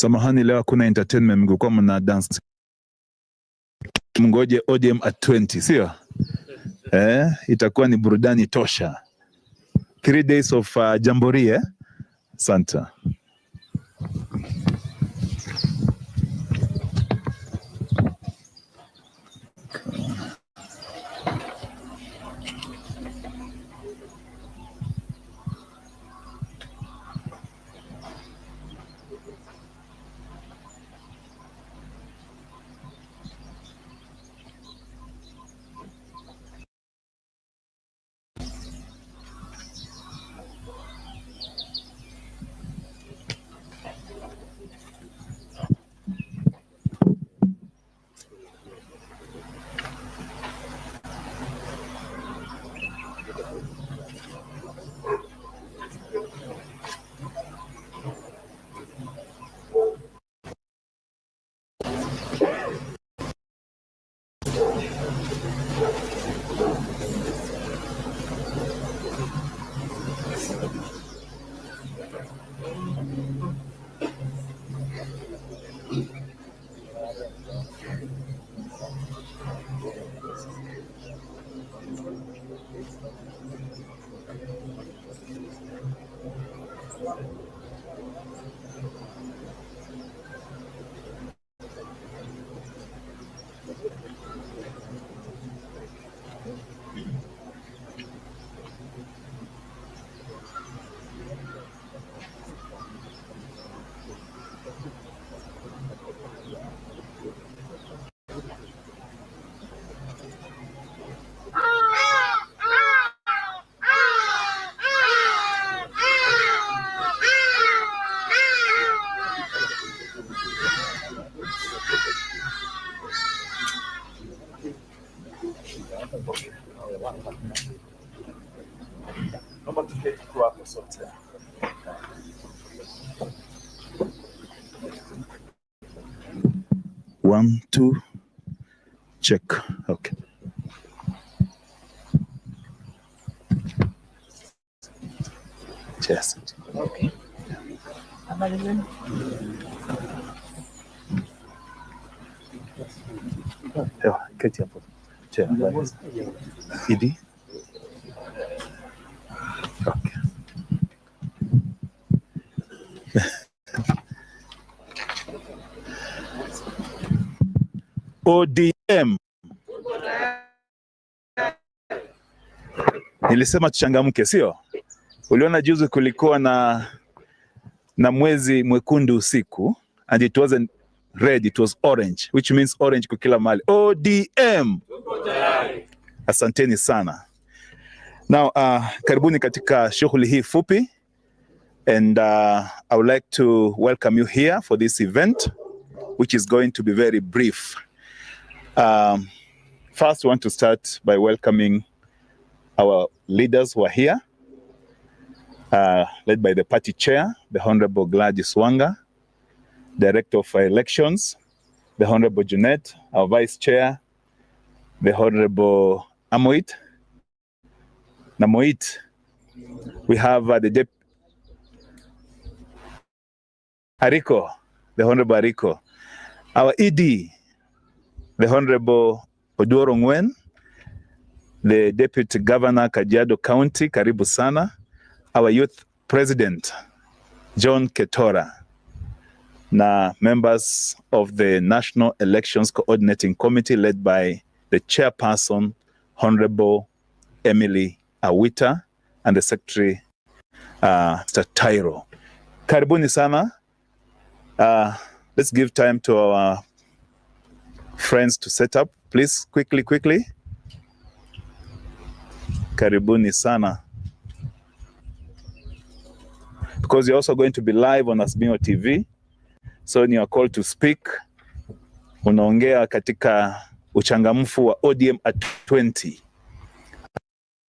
Samahani, leo kuna entertainment, mngekuwa mna dance. Mngoje ODM at 20, sio? Itakuwa ni burudani tosha. 3 days of jamboree, Santa. One, two, check. Okay. Yes. Okay. Keti hapo. Idi. Okay. ODM. Nilisema tuchangamke, sio? Uliona juzi kulikuwa na mwezi mwekundu usiku, and it wasn't red, it was orange, which means orange kwa kila mahali. ODM. Asanteni sana. Now, karibuni katika shughuli hii fupi, and I would like to welcome you here for this event, which is going to be very brief. First, we want to start by welcoming our leaders who are here, led by the party chair, the Honorable Gladys Wanga, Director of Elections, the Honorable Jeanette, our Vice Chair, the Honorable Namoit. We have the Ariko, the Honorable Ariko, our ED, the Honorable Odoro Ngwen, the Deputy Governor Kajiado County, karibu sana, our Youth President, John Ketora, na members of the National Elections Coordinating Committee led by the Chairperson, Honorable Emily Awita, and the Secretary, Mr. Tyro. Karibuni sana. Let's give time to our friends to set up. Please, quickly. Karibuni sana. Because you're also going to be live on Asbino TV. So when you are called to speak, unaongea katika uchangamfu wa ODM at 20.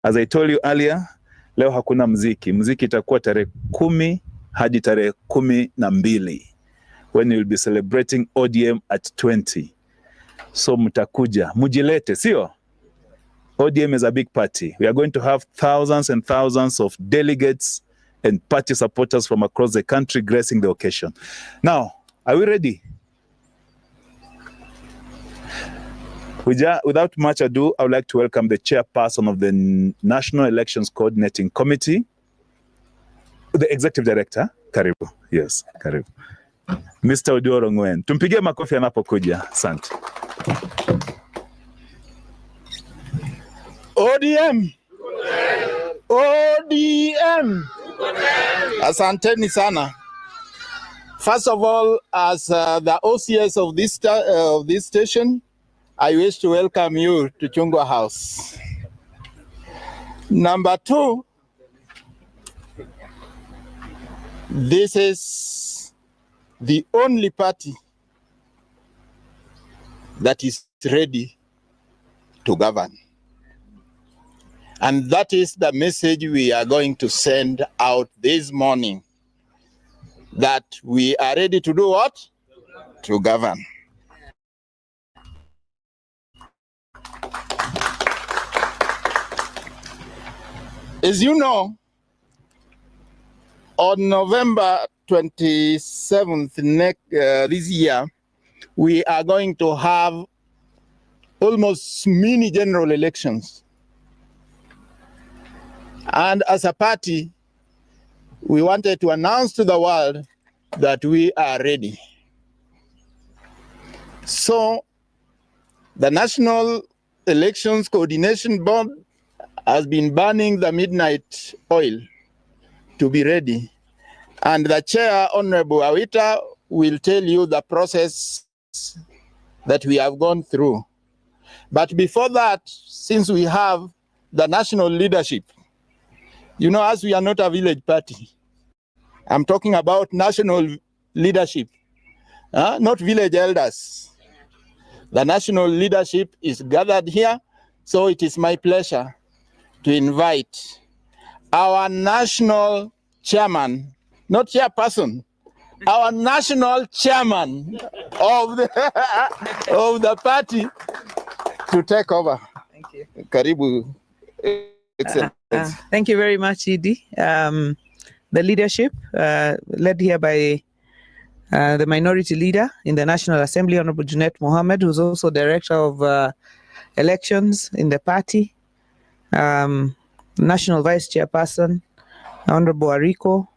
As I told you earlier, leo hakuna mziki. Mziki itakuwa tarehe 10 hadi tarehe 12 when you'll be celebrating ODM at 20. So mtakuja, mujilete, sio? ODM is a big party. We are going to have thousands and thousands of delegates and party supporters from across the country gracing the occasion. Now, Are we ready? Without much ado, I would like to welcome the chairperson of the National Elections Coordinating Committee, the executive director. Karibu. Yes, karibu. Mr. Odioro Ngwen. Tumpigie makofi anapokuja. Asante. ODM. ODM. Asanteni sana. First of all, as the OCS of this station, I wish to welcome you to Chungwa House. Number two, this is the only party that is ready to govern. And that is the message we are going to send out this morning, that we are ready to do what? To govern. As you know, on November 27th this year, we are going to have almost mini general elections. And as a party, we wanted to announce to the world that we are ready. So the National Elections Coordination Board has been burning the midnight oil to be ready. And the chair, Honorable Awita, will tell you the process that we have gone through. But before that, since we have the national leadership, you know, as we are not a village party, I'm talking about national leadership, not village elders. The national leadership is gathered here, so it is my pleasure to invite our national chairman, not chairperson, our national chairman of the party to take over. Thank you. Karibu. Thank you very much, Edie. The leadership, led here by the minority leader in the National Assembly, Honorable Junet Mohammed, who's also director of elections in the party. National Vice Chairperson, Honorable Ariko.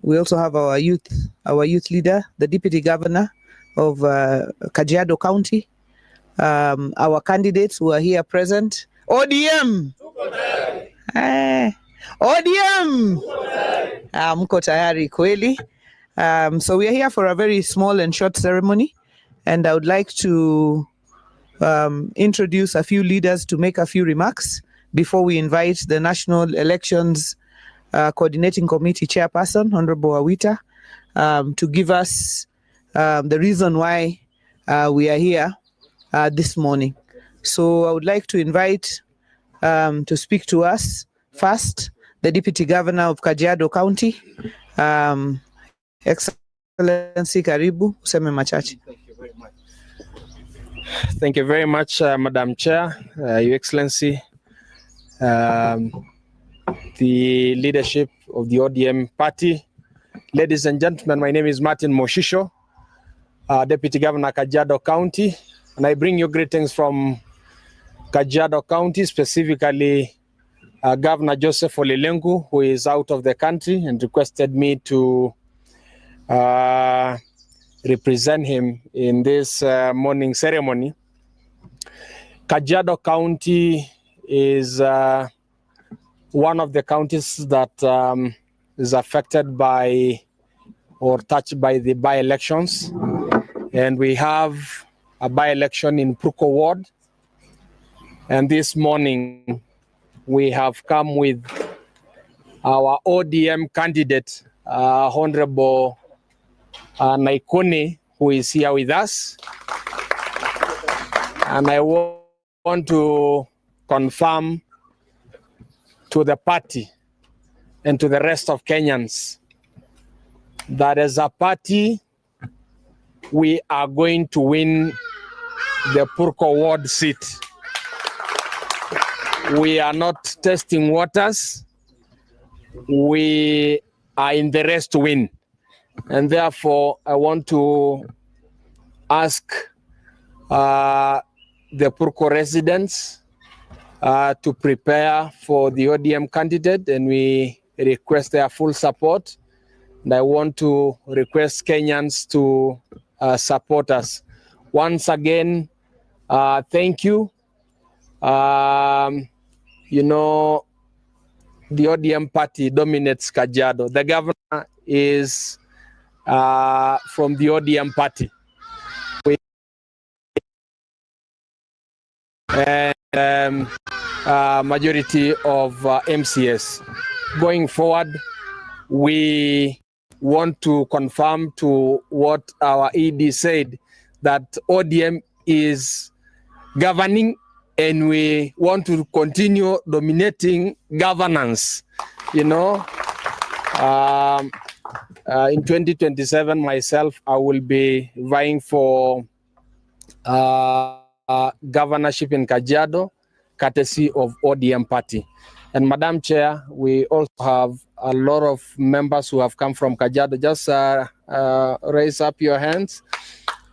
We also have our youth leader, the Deputy Governor of Kajiado County. Our candidates who are here present. ODM! ODM! Mko tayari kweli. So we are here for a very small and short ceremony, and I would like to introduce a few leaders to make a few remarks before we invite the National Elections Coordinating Committee Chairperson, Honorable Awita, to give us the reason why we are here this morning. So I would like to invite to speak to us first, the Deputy Governor of Kajiado County, Excellency Karibu, useme machache. Thank you very much, Madam Chair, Your Excellency, the leadership of the ODM party. Ladies and gentlemen, my name is Martin Moshisho, Deputy Governor Kajiado County, and I bring you greetings from Kajiado County, specifically Governor Joseph Olilengu, who is out of the country and requested me to represent him in this morning ceremony. Kajiado County is one of the counties that is affected by or touched by the by-elections. And we have a by-election in Pruko Ward. And this morning, we have come with our ODM candidate, Honorable Naikuni, who is here with us. And I want to confirm to the party and to the rest of Kenyans that as a party, we are going to win the Purko Ward seat. We are not testing waters. We are in the race to win. And therefore, I want to ask the Purko residents to prepare for the ODM candidate, and we request their full support. And I want to request Kenyans to support us. Once again, thank you. You know, the ODM party dominates Kajiado. The governor is from the ODM party. And majority of MCS. Going forward, we want to confirm to what our ED said, that ODM is governing, and we want to continue dominating governance. You know, in 2027, myself, I will be vying for governorship in Kajiado, courtesy of ODM party. And Madam Chair, we also have a lot of members who have come from Kajiado. Just raise up your hands.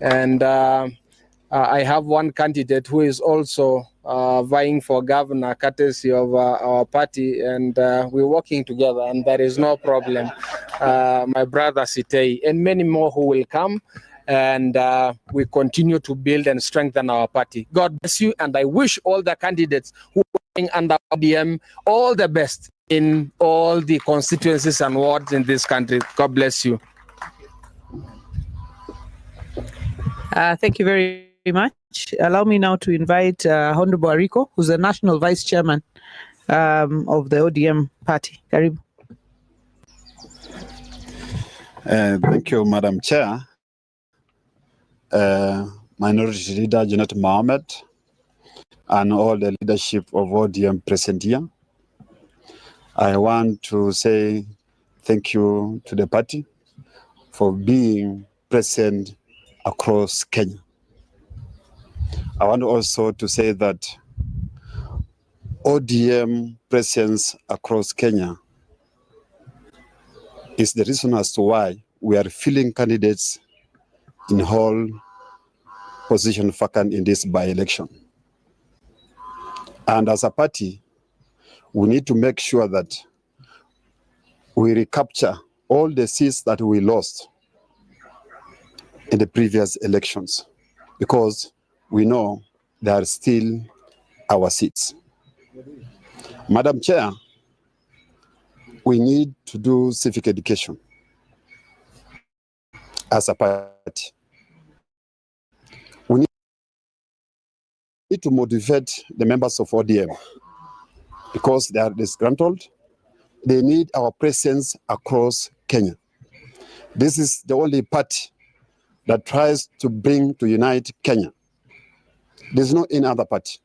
And I have one candidate who is also vying for governor, courtesy of our party, and we're working together, and there is no problem. My brother Sitei, and many more who will come, and we continue to build and strengthen our party. God bless you, and I wish all the candidates who are going under ODM all the best in all the constituencies and wards in this country. God bless you. Thank you very much. Allow me now to invite Honorable Ariko, who's the National Vice Chairman of the ODM party. Karibu. Thank you, Madam Chair. Minority Leader Janet Mohammed, and all the leadership of ODM present here. I want to say thank you to the party for being present across Kenya. I want also to say that ODM presence across Kenya is the reason as to why we are filling candidates in all position vacant in this by-election. And as a party, we need to make sure that we recapture all the seats that we lost in the previous elections, because we know they are still our seats. Madam Chair, we need to do civic education as a party. We need to motivate the members of ODM because they are disgruntled. They need our presence across Kenya. This is the only party that tries to unite Kenya. There's no any other party.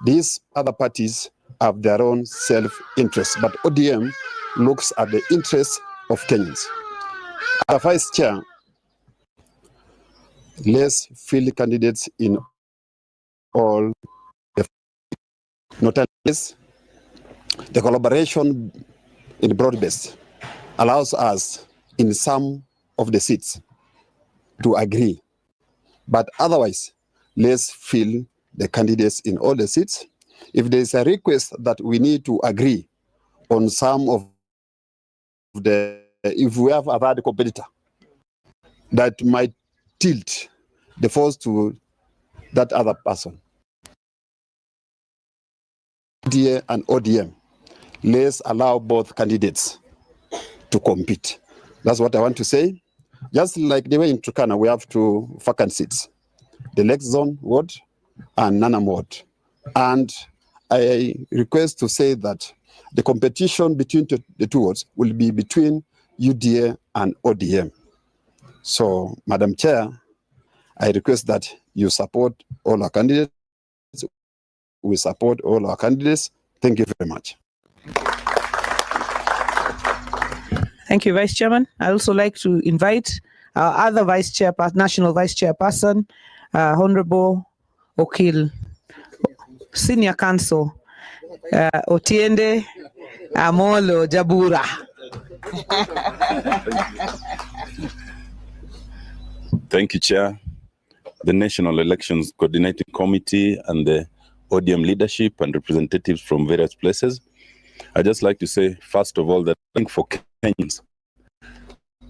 These other parties have their own self-interest, but ODM looks at the interests of Kenyans. As Vice Chair, let's field candidates in all the not unless the collaboration in broad-based allows us in some of the seats to agree. But otherwise, let's fill the candidates in all the seats. If there is a request that we need to agree on some of the, if we have a third competitor that might tilt the force to that other person, DA and ODM, let's allow both candidates to compete. That's what I want to say. Just like the way in Turkana, we have 2 vacant seats, the Lake Zone ward and Nanam ward. And I request to say that the competition between the 2 wards will be between UDA and ODM. So, Madam Chair, I request that you support all our candidates. We support all our candidates. Thank you very much. Thank you, Vice Chairman. I also like to invite our other National Vice Chairperson, Honorable Okil, Senior Counsel, Otiende Amolo Jabura. Thank you, Chair, the National Elections Coordinating Committee, and the ODM leadership and representatives from various places. I'd just like to say, first of all, that I think for Kenyans,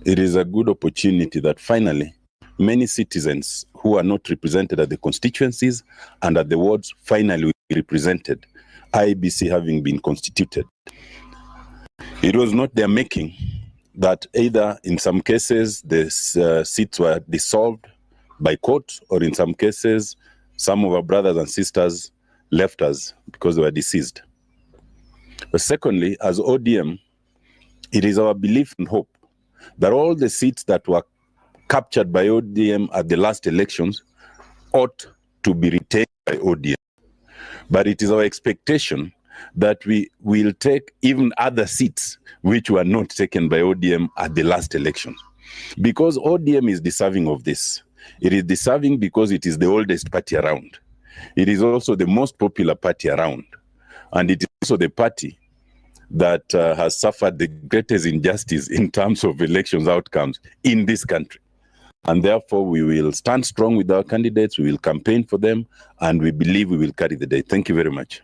it is a good opportunity that finally many citizens who are not represented at the constituencies and at the wards finally will be represented, IEBC having been constituted. It was not their making that either in some cases the seats were dissolved by court, or in some cases some of our brothers and sisters left us because they were deceased. But secondly, as ODM, it is our belief and hope that all the seats that were captured by ODM at the last elections ought to be retained by ODM. But it is our expectation that we will take even other seats which were not taken by ODM at the last elections. Because ODM is deserving of this. It is deserving because it is the oldest party around. It is also the most popular party around. And it is also the party that has suffered the greatest injustice in terms of elections outcomes in this country. And therefore, we will stand strong with our candidates, we will campaign for them, and we believe we will carry the day. Thank you very much.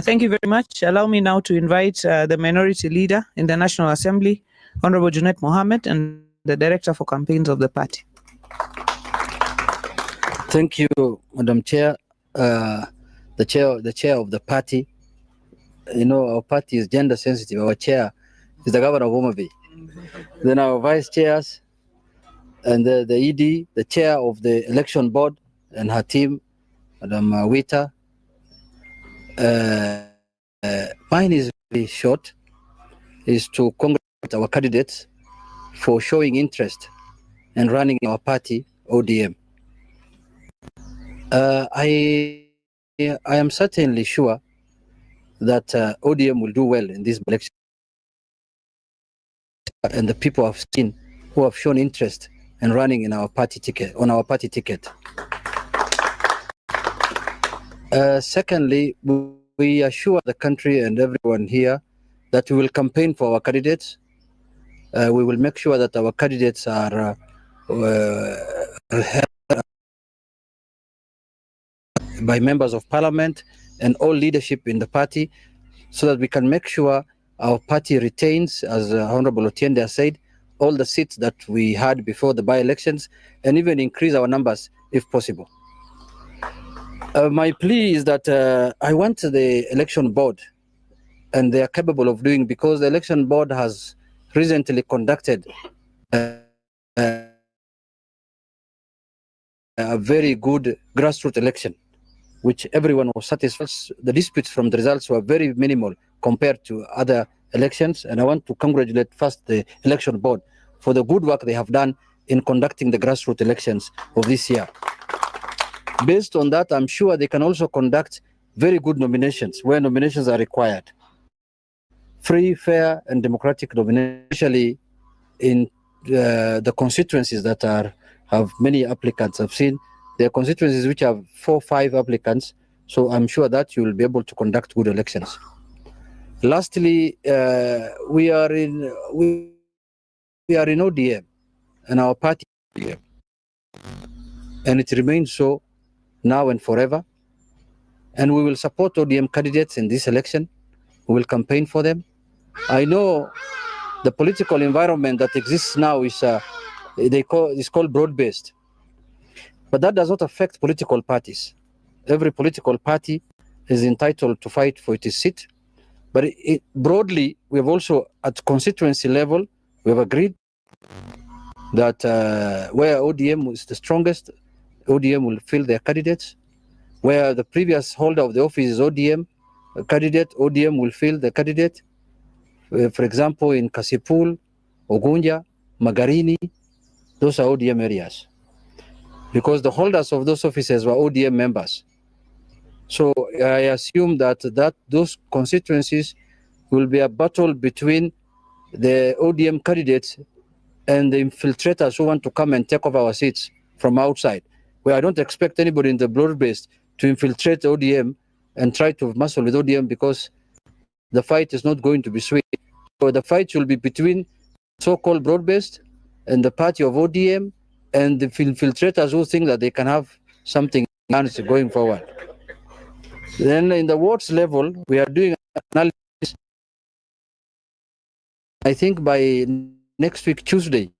Thank you very much. Allow me now to invite the Minority Leader in the National Assembly, Honorable Junet Mohammed, and the Director for Campaigns of the party. Thank you, Madam Chair. The chair of the party. You know, our party is gender sensitive. Our chair is the Governor of Homa Bay. Then our vice chairs and the ED, the chair of the election board and her team, Madam Wita. Mine is very short, is to congratulate our candidates for showing interest and running our party, ODM. I am certainly sure that ODM will do well in this election, and the people have seen who have shown interest in running in our party ticket, on our party ticket. Secondly, we assure the country and everyone here that we will campaign for our candidates. We will make sure that our candidates are by members of parliament and all leadership in the party, so that we can make sure our party retains, as Honorable Otiende has said, all the seats that we had before the by-elections, and even increase our numbers if possible. My plea is that I want the election board, and they are capable of doing, because the election board has recently conducted a very good grassroots election, which everyone was satisfied. The disputes from the results were very minimal compared to other elections, and I want to congratulate first the election board for the good work they have done in conducting the grassroots elections of this year. Based on that, I'm sure they can also conduct very good nominations where nominations are required. Free, fair, and democratic nominations, especially in the constituencies that have many applicants. I've seen there are constituencies which have 4 or 5 applicants, so I'm sure that you will be able to conduct good elections. Lastly, we are in ODM, and our party, and it remains so now and forever. And we will support ODM candidates in this election. We will campaign for them. I know the political environment that exists now is called broad-based, but that does not affect political parties. Every political party is entitled to fight for its seat. But broadly, we have also, at constituency level, we have agreed that where ODM is the strongest, ODM will fill their candidates. Where the previous holder of the office is ODM candidate, ODM will fill the candidate. For example, in Kasipul, Ogunja, Magarini, those are ODM areas, because the holders of those offices were ODM members. So I assume that those constituencies will be a battle between the ODM candidates and the infiltrators who want to come and take over our seats from outside, where I don't expect anybody in the broad-based to infiltrate ODM and try to muscle with ODM, because the fight is not going to be sweet. So the fight will be between so-called broad-based and the party of ODM and the infiltrators who think that they can have something going forward. Then in the wards level, we are doing analysis. I think by next week, Tuesday,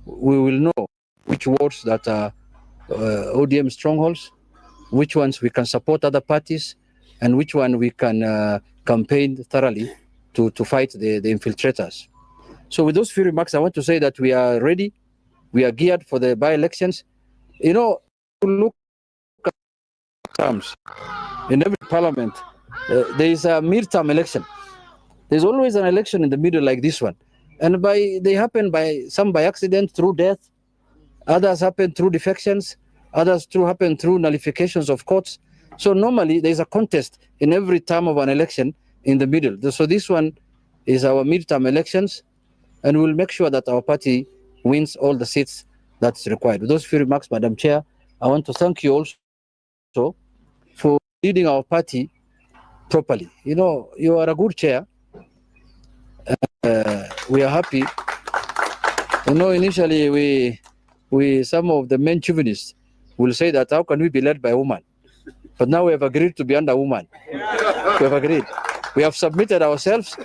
we will know which wards that are ODM strongholds, which ones we can support other parties, and which one we can campaign thoroughly to fight the infiltrators. So with those few remarks, I want to say that we are ready. We are geared for the by-elections. You know, look at terms. In every parliament, there is a midterm election. There's always an election in the middle like this one. And they happen some by accident, through death. Others happen through defections. Others happen through nullifications of courts. So normally there's a contest in every term of an election in the middle. So this one is our midterm elections, and we'll make sure that our party wins all the seats that's required. With those few remarks, Madam Chair, I want to thank you also for leading our party properly. You know, you are a good chair. We are happy. You know, initially we some of the men chauvinists will say that how can we be led by a woman? But now we have agreed to be under a woman. We have agreed. We have submitted ourselves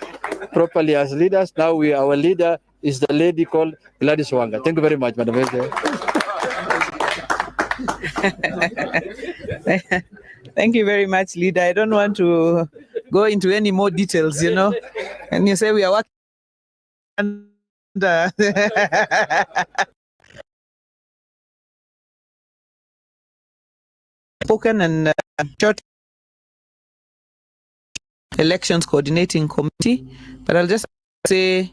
properly as leaders. Now our leader is the lady called Gladys Wanga. Thank you very much, Madam President. Thank you very much, leader. I don't want to go into any more details, you know. And you say we are working and spoken and short elections coordinating committee, but I'll just say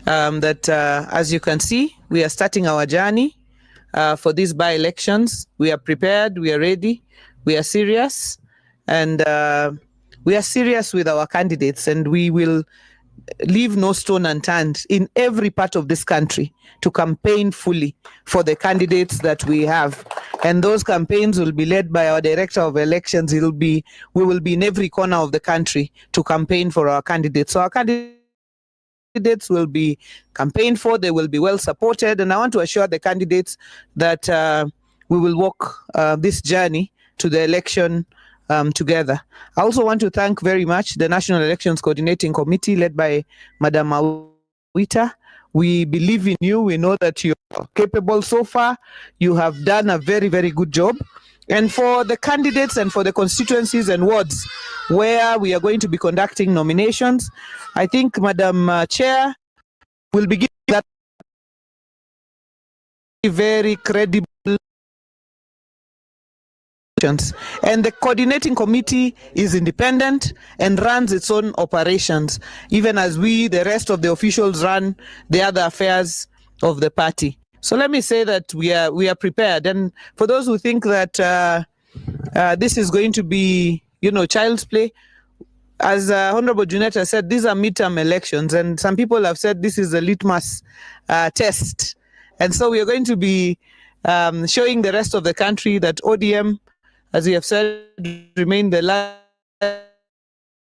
that as you can see, we are starting our journey for these by-elections. We are prepared, we are ready, we are serious, and we are serious with our candidates, and we will leave no stone unturned in every part of this country to campaign fully for the candidates that we have. And those campaigns will be led by our director of elections. We will be in every corner of the country to campaign for our candidates. So our candidates will be campaigned for, they will be well supported, and I want to assure the candidates that we will walk this journey to the election together. I also want to thank very much the National Elections Coordinating Committee led by Madam Awita. We believe in you. We know that you're capable so far. You have done a very, very good job. And for the candidates and for the constituencies and wards where we are going to be conducting nominations, I think Madam Chair will be giving that very credible. And the coordinating committee is independent and runs its own operations, even as we, the rest of the officials, run the other affairs of the party. So let me say that we are prepared. And for those who think that this is going to be, you know, child's play, as Honorable Junetta said, these are midterm elections, and some people have said this is a litmus test. And so we are going to be showing the rest of the country that ODM, as we have said, remain the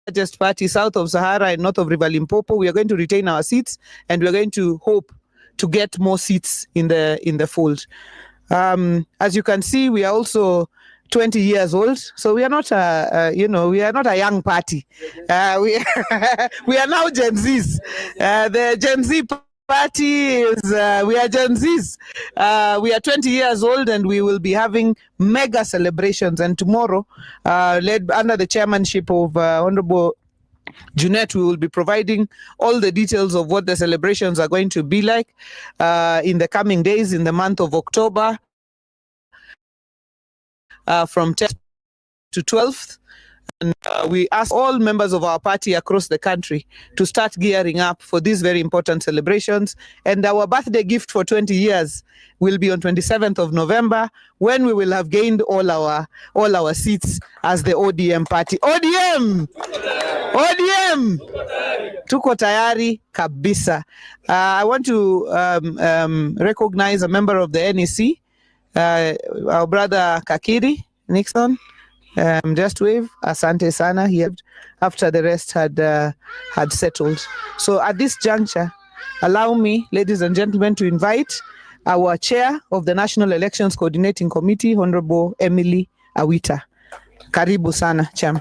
largest party south of Sahara and north of River Limpopo. We are going to retain our seats, and we are going to hope to get more seats in the fold. As you can see, we are also 20 years old, so we are not we are not a young party. We are now Gen Zs. The Gen Z party is we are Gen Zs. We are 20 years old, and we will be having mega celebrations. And tomorrow, led under the chairmanship of Honorable Junet, we will be providing all the details of what the celebrations are going to be like in the coming days in the month of October, from 10th to 12th. And we ask all members of our party across the country to start gearing up for these very important celebrations. And our birthday gift for 20 years will be on 27th of November, when we will have gained all our seats as the ODM party. ODM! ODM! Tuko tayari kabisa. I want to recognize a member of the NEC, our brother Kakiri Nixon. Just wave. Asante sana. He had, after the rest had settled. So at this juncture, allow me, ladies and gentlemen, to invite our chair of the National Elections Coordinating Committee, Honorable Emily Awita. Karibu sana, Cham.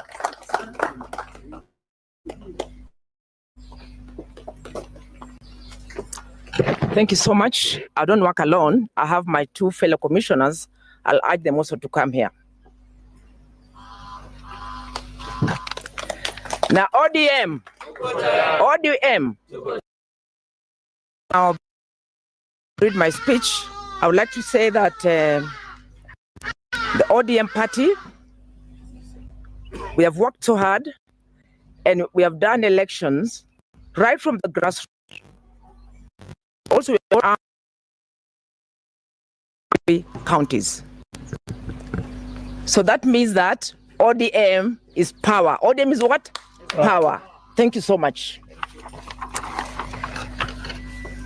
Thank you so much. I don't work alone. I have my two fellow commissioners. I'll urge them also to come here. Now, ODM. I'll read my speech. I would like to say that the ODM party, we have worked so hard and we have done elections right from the grassroots. Also, counties. So that means that ODM is power. ODM is what? Power. Thank you so much.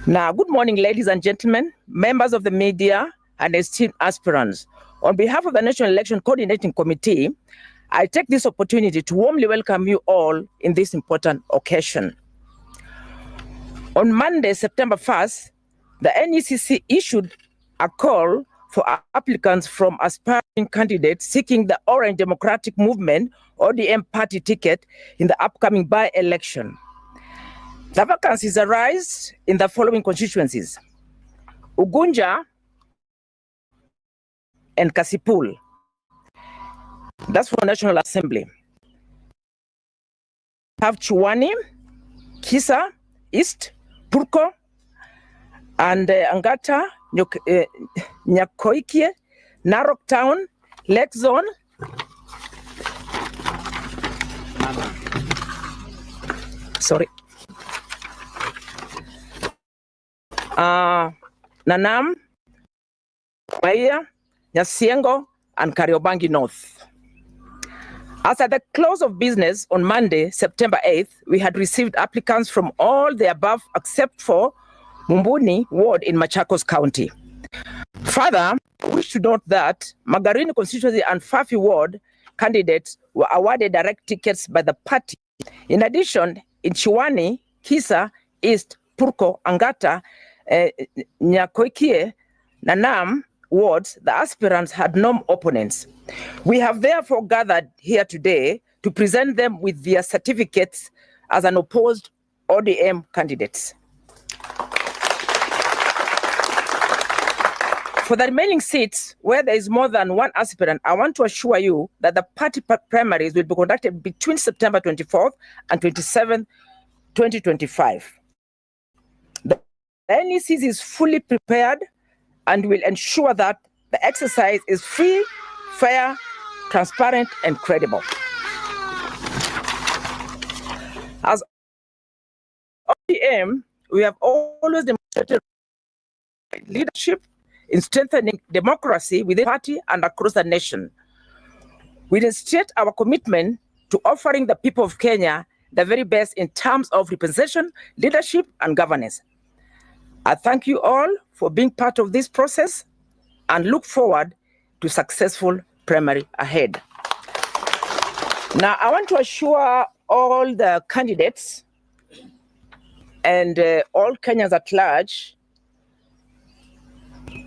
Now, good morning, ladies and gentlemen, members of the media and esteemed aspirants. On behalf of the National Election Coordinating Committee, I take this opportunity to warmly welcome you all in this important occasion. On Monday, September 1st, the NECC issued a call for applicants from aspiring candidates seeking the Orange Democratic Movement ODM party ticket in the upcoming by-election. The vacancies arise in the following constituencies: Ugunja and Kasipul. That's for National Assembly. Have Chuani, Kisa, East, Purko, and Angata, Nyakoikie, Narok Town, Lake Zone, Nanam, Waia, Nyasiengo, and Kariobangi North. As at the close of business on Monday, September 8th, we had received applicants from all the above except for Mumbuni ward in Machakos County. Further, I wish to note that Magarini constituency and Fafi ward candidates were awarded direct tickets by the party. In addition, in Chiwani, Kisa, East, Purko, Angata, Nyakoikie, Nanam wards, the aspirants had no opponents. We have therefore gathered here today to present them with their certificates as unopposed ODM candidates. For the remaining seats, where there is more than one aspirant, I want to assure you that the party primaries will be conducted between September 24th and 27th, 2025. The NECC is fully prepared and will ensure that the exercise is free, fair, transparent, and credible. As ODM, we have always demonstrated leadership in strengthening democracy within the party and across the nation. We demonstrate our commitment to offering the people of Kenya the very best in terms of representation, leadership, and governance. I thank you all for being part of this process and look forward to successful primary ahead. Now, I want to assure all the candidates and all Kenyans at large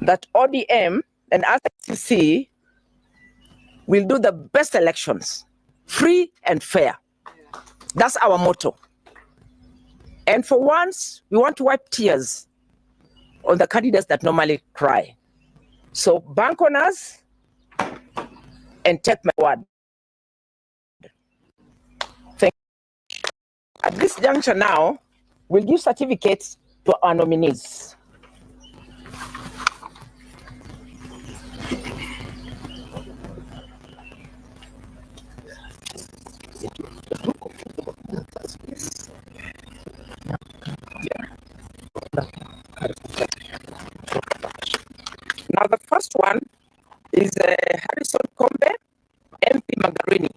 that ODM and RCC will do the best elections, free and fair. That's our motto. And for once, we want to wipe tears on the candidates that normally cry. So bank on us and take my word. Thank you. At this juncture now, we'll give certificates to our nominees. Now the first one is Harrison Kombe, MP Magarini.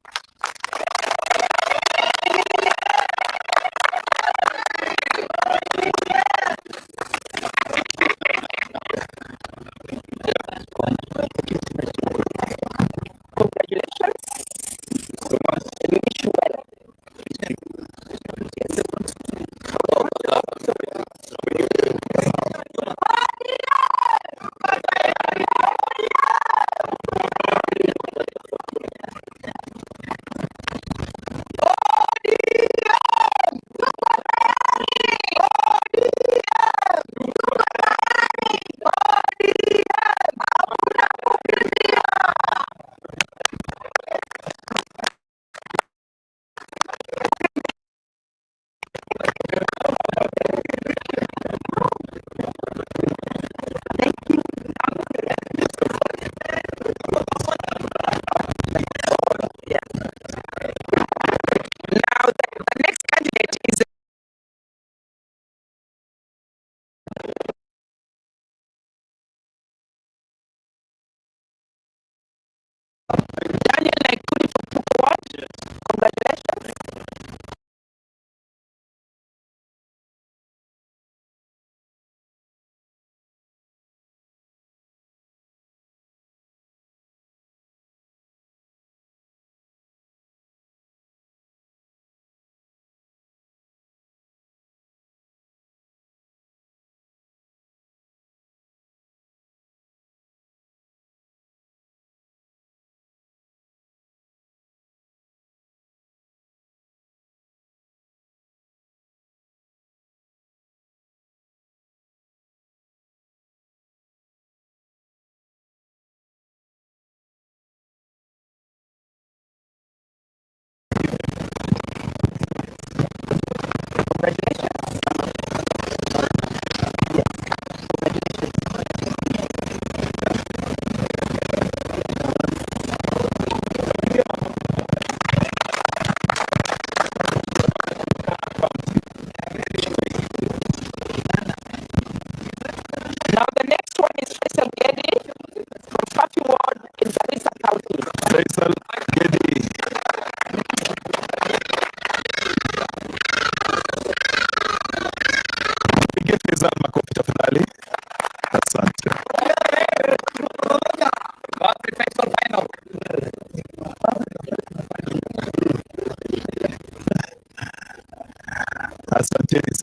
Congratulations. And we wish you well.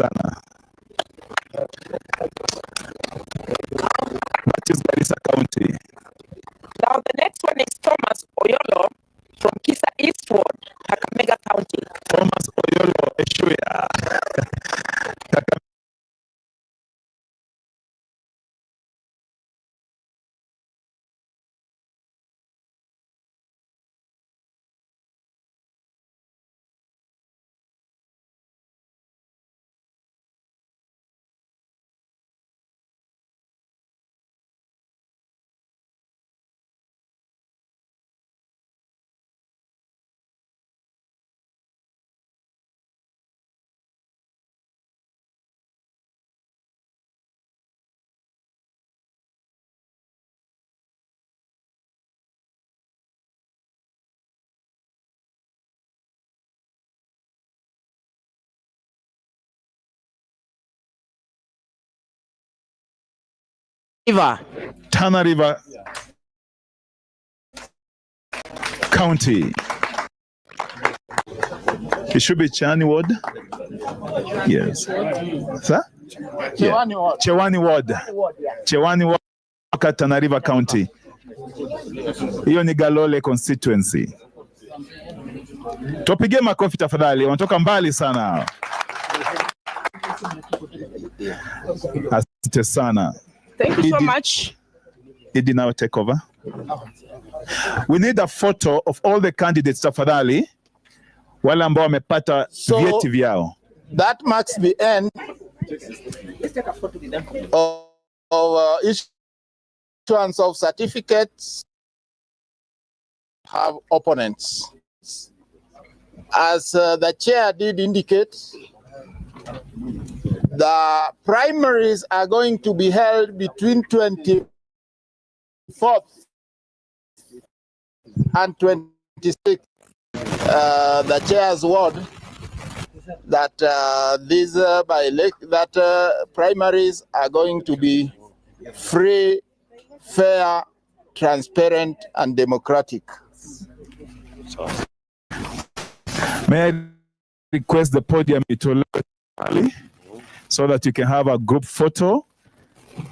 sana. That is Garissa County. Now the next one is Thomas Oyolo from Kisa Eastward, Kakamega County. Thomas Oyolo Eshuya. Tana River County. It should be Chani Ward. Yes. Sir? Yeah. Chewani Ward. Chewani Ward, Tana River County. Hiyo ni Galole constituency. Tupige makofi tafadhali, wanatoka mbali sana. Asante sana. Thank you so much. It did now take over. We need a photo of all the candidates tafadhali, wale ambao wamepata vyeti vyao. That marks the end of issuance of certificates have opponents. As the chair did indicate, the primaries are going to be held between 24th and 26th. The chair's word that these primaries are going to be free, fair, transparent, and democratic. May I request the podium to so that you can have a group photo,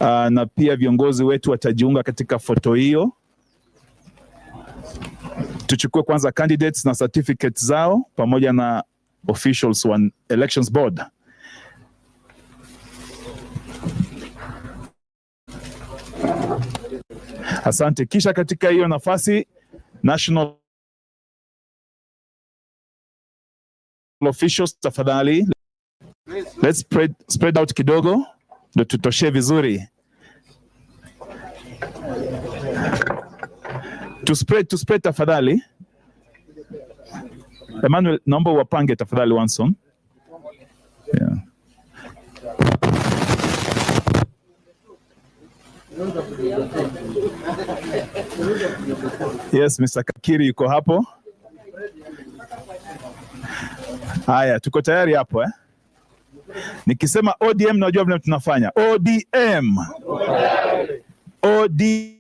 na pia viongozi wetu watajiunga katika foto hiyo. Tuchukue kwanza candidates na certificates zao pamoja na officials wa elections board. Asante. Kisha katika hiyo nafasi national officials tafadhali, let's spread out kidogo ndio tutoshe vizuri. To spread tafadhali. Emmanuel, naomba wapange tafadhali Wanson. Yeah. Yes, Mr. Kakiri yuko hapo. Haya, tuko tayari hapo eh? Nikisema ODM najua vile tunafanya. ODM. ODM.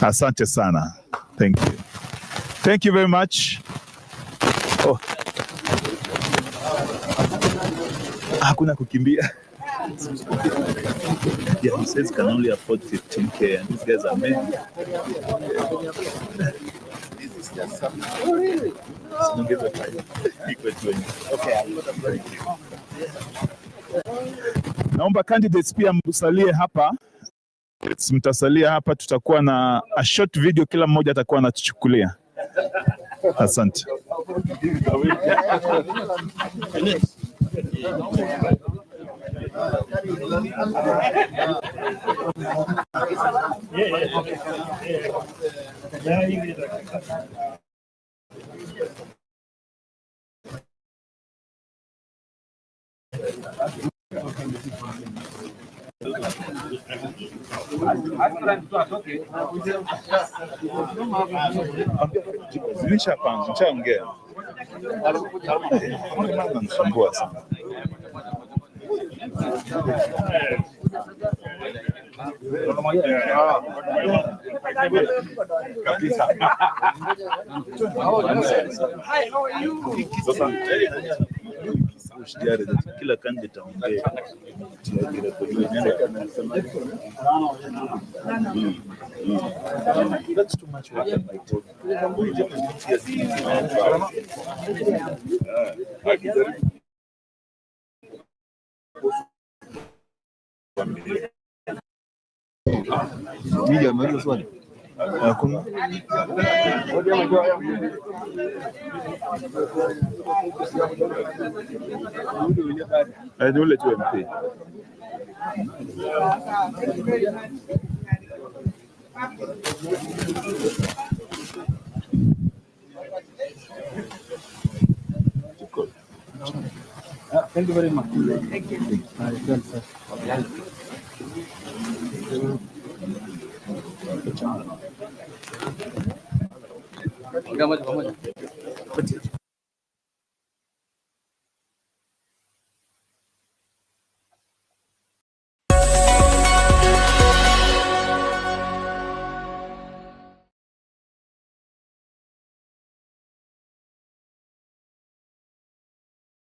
Asante sana. Thank you. Thank you very much. Oh. Hakuna kukimbia. Yeah, he says can only afford 15K and these guys are men. This is just something. Oh, really? Okay. Naomba candidates pia msalie hapa. Mtasalia hapa, tutakuwa na a short video, kila mmoja atakuwa anatuchukulia. Asante. Nishaongea. Anasumbua sana. Kila candidate aongee. That's too much work on my phone. Media ameuliza swali. Hakuna. Ni ule tu MP. Thank you very much. Thank you.